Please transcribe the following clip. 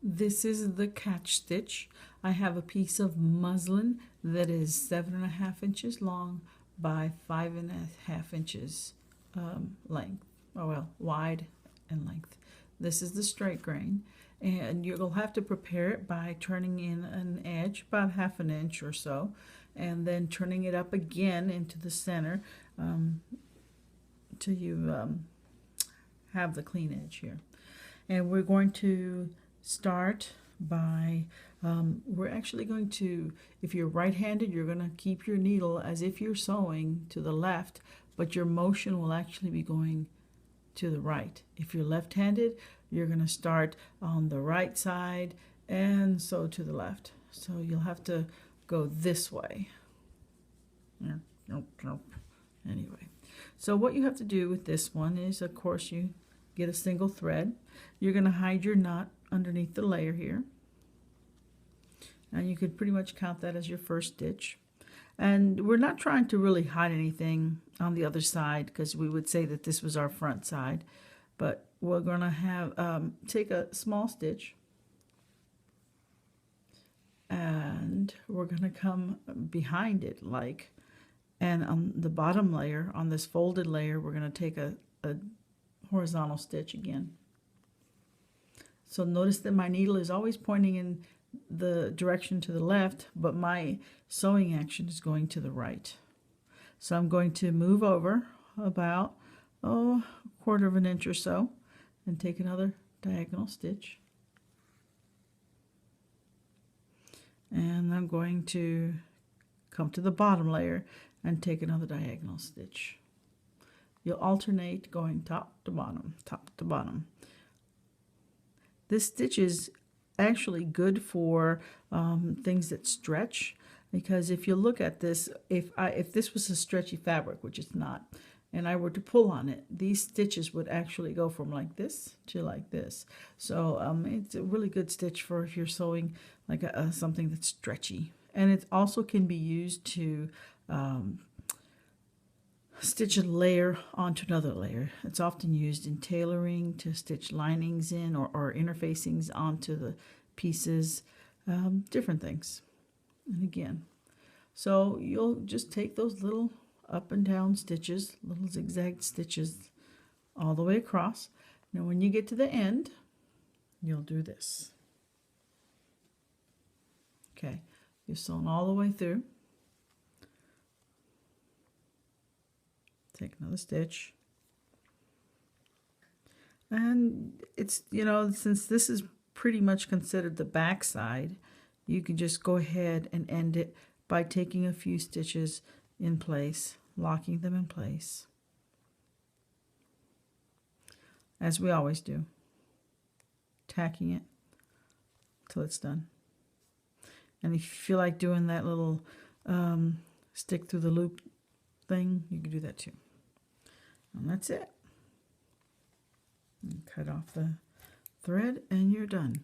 This is the catch stitch. I have a piece of muslin that is 7.5 inches long by 5.5 inches length, or well, wide and length. This is the straight grain, and you'll have to prepare it by turning in an edge about 1/2 inch or so, and then turning it up again into the center till you have the clean edge here. And we're going to start by, we're actually going to, if you're right-handed, you're going to keep your needle as if you're sewing to the left, but your motion will actually be going to the right. If you're left-handed, you're going to start on the right side and sew to the left. So you'll have to go this way. Anyway, so what you have to do with this one is, of course, you get a single thread. You're going to hide your knot underneath the layer here. And you could pretty much count that as your first stitch. And we're not trying to really hide anything on the other side, because we would say that this was our front side. But we're going to have take a small stitch, and we're going to come behind it and on the bottom layer, on this folded layer, we're going to take a horizontal stitch again. So notice that my needle is always pointing in the direction to the left, but my sewing action is going to the right. So I'm going to move over about a 1/4 inch or so and take another diagonal stitch. And I'm going to come to the bottom layer and take another diagonal stitch. You'll alternate going top to bottom, top to bottom. This stitch is actually good for things that stretch, because if you look at this, if this was a stretchy fabric, which it's not, and I were to pull on it, these stitches would actually go from like this to like this. So it's a really good stitch for if you're sewing like something that's stretchy. And it also can be used to stitch a layer onto another layer. It's often used in tailoring to stitch linings in, or interfacings onto the pieces, different things. And again, so you'll just take those little up and down stitches, little zigzag stitches all the way across. Now when you get to the end, you'll do this. Okay, you've sewn all the way through. Take another stitch, and it's, you know, since this is pretty much considered the back side, you can just go ahead and end it by taking a few stitches in place, locking them in place, as we always do, tacking it till it's done. And if you feel like doing that little stick through the loop thing, you can do that too. And that's it. And cut off the thread and you're done.